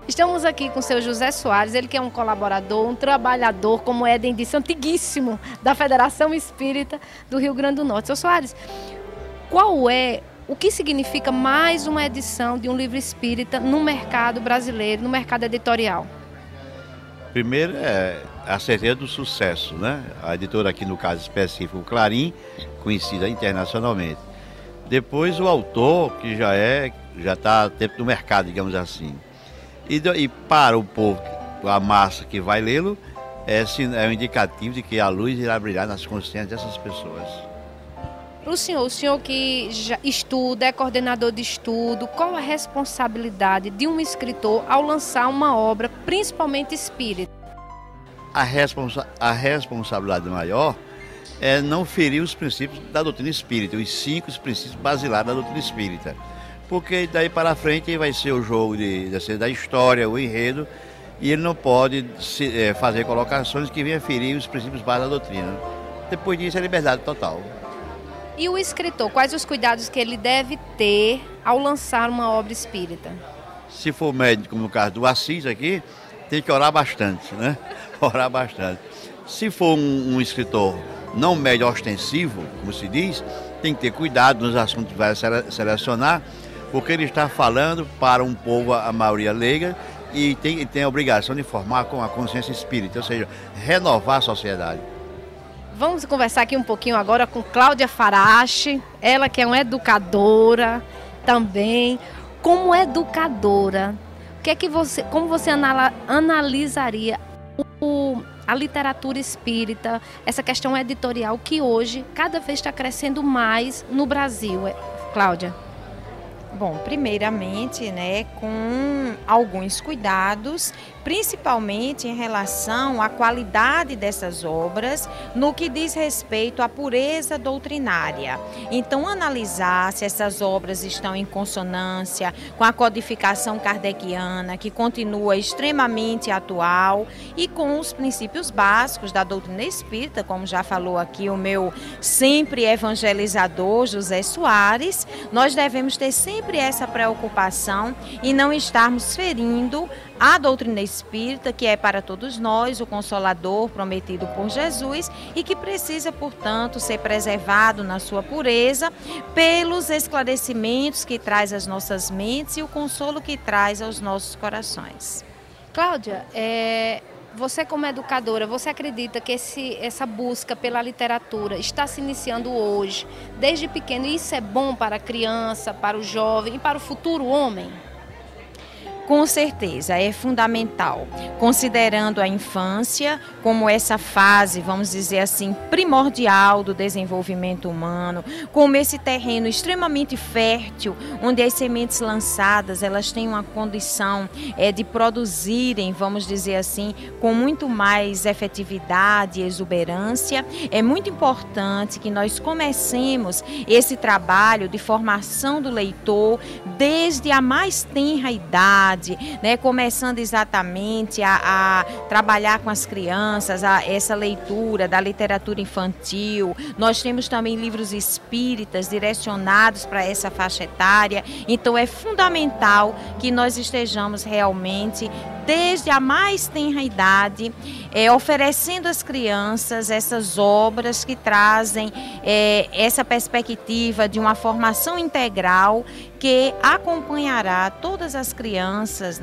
Estamos aqui com o seu José Soares, ele que é um colaborador, um trabalhador, como Éden disse, antiguíssimo, da Federação Espírita do Rio Grande do Norte. Seu Soares, o que significa mais uma edição de um livro espírita no mercado brasileiro, no mercado editorial? Primeiro é a certeza do sucesso, né? A editora aqui no caso específico, Clarim, conhecida internacionalmente. Depois o autor, que já está dentro do mercado, digamos assim. E para o povo, a massa que vai lê-lo, é um indicativo de que a luz irá brilhar nas consciências dessas pessoas. Para o senhor que já estuda, é coordenador de estudo, qual a responsabilidade de um escritor ao lançar uma obra, principalmente espírita? A responsabilidade maior é não ferir os princípios da doutrina espírita, os 5 princípios basilares da doutrina espírita. Porque daí para frente vai ser o jogo da história, o enredo, e ele não pode fazer colocações que venham ferir os princípios básicos da doutrina. Depois disso é liberdade total. E o escritor, quais os cuidados que ele deve ter ao lançar uma obra espírita? Se for médico, como no caso do Assis aqui, tem que orar bastante, né? Orar bastante. Se for um escritor não médio ostensivo, como se diz, tem que ter cuidado nos assuntos que vai selecionar, porque ele está falando para um povo, a maioria leiga, e tem a obrigação de formar com a consciência espírita, ou seja, renovar a sociedade. Vamos conversar aqui um pouquinho agora com Cláudia Farache, ela que é uma educadora também. Como educadora, como você analisaria a literatura espírita, essa questão editorial que hoje cada vez está crescendo mais no Brasil, Cláudia? Bom, primeiramente, com alguns cuidados, principalmente em relação à qualidade dessas obras, no que diz respeito à pureza doutrinária. Então, analisar se essas obras estão em consonância com a codificação kardeciana, que continua extremamente atual, e com os princípios básicos da doutrina espírita, como já falou aqui o meu sempre evangelizador José Soares. Nós devemos ter sempre essa preocupação e não estarmos ferindo a doutrina espírita, que é para todos nós o Consolador prometido por Jesus e que precisa, portanto, ser preservado na sua pureza pelos esclarecimentos que traz às nossas mentes e o consolo que traz aos nossos corações. Cláudia, você como educadora, você acredita que essa busca pela literatura está se iniciando hoje, desde pequeno, e isso é bom para a criança, para o jovem e para o futuro homem? Com certeza, é fundamental, considerando a infância como essa fase, vamos dizer assim, primordial do desenvolvimento humano, como esse terreno extremamente fértil, onde as sementes lançadas, elas têm uma condição de produzirem, vamos dizer assim, com muito mais efetividade e exuberância. É muito importante que nós comecemos esse trabalho de formação do leitor desde a mais tenra idade, começando exatamente a trabalhar com as crianças, essa leitura da literatura infantil. Nós temos também livros espíritas direcionados para essa faixa etária, então é fundamental que nós estejamos realmente, desde a mais tenra idade, oferecendo às crianças essas obras que trazem essa perspectiva de uma formação integral que acompanhará todas as crianças,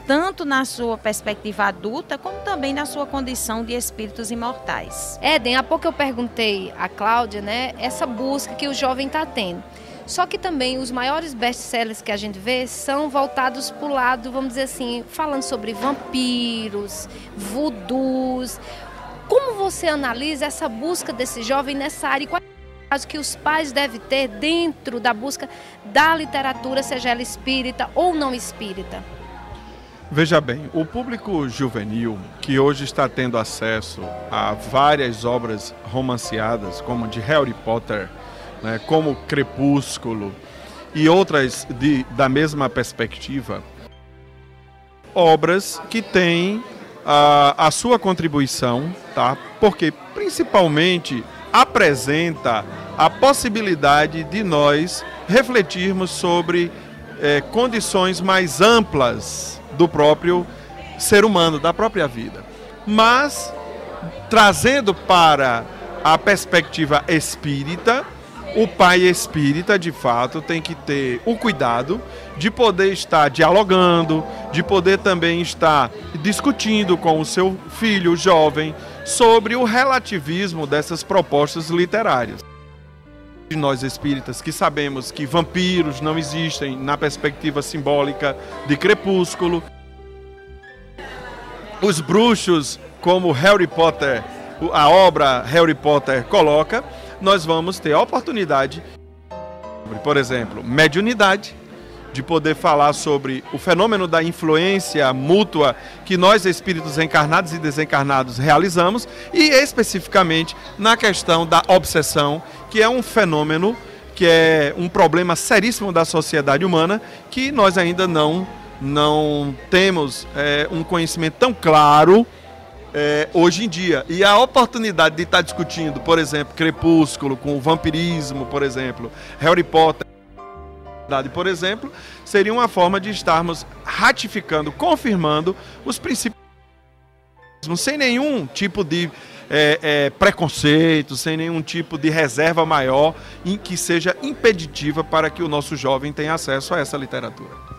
tanto na sua perspectiva adulta, como também na sua condição de espíritos imortais. Éden, há pouco eu perguntei a Cláudia, essa busca que o jovem está tendo. Só que também os maiores best-sellers que a gente vê são voltados para o lado, vamos dizer assim, falando sobre vampiros, voodoos. Como você analisa essa busca desse jovem nessa área? Quais que os pais devem ter dentro da busca da literatura, seja ela espírita ou não espírita? Veja bem, o público juvenil que hoje está tendo acesso a várias obras romanceadas, como de Harry Potter, como Crepúsculo e outras da mesma perspectiva, obras que têm a sua contribuição, porque principalmente apresenta a possibilidade de nós refletirmos sobre condições mais amplas do próprio ser humano, da própria vida. Mas, trazendo para a perspectiva espírita, o pai espírita, de fato, tem que ter o cuidado de poder estar dialogando, de poder também estar discutindo com o seu filho jovem sobre o relativismo dessas propostas literárias. Nós espíritas que sabemos que vampiros não existem na perspectiva simbólica de Crepúsculo, os bruxos, como Harry Potter, a obra Harry Potter coloca, nós vamos ter a oportunidade, por exemplo, mediunidade, de poder falar sobre o fenômeno da influência mútua que nós, espíritos encarnados e desencarnados, realizamos, e especificamente na questão da obsessão, que é um fenômeno, que é um problema seríssimo da sociedade humana, que nós ainda não temos um conhecimento tão claro hoje em dia. E a oportunidade de estar discutindo, por exemplo, Crepúsculo com o vampirismo, por exemplo, Harry Potter, por exemplo, seria uma forma de estarmos ratificando, confirmando os princípios, sem nenhum tipo de preconceito, sem nenhum tipo de reserva maior em que seja impeditiva para que o nosso jovem tenha acesso a essa literatura.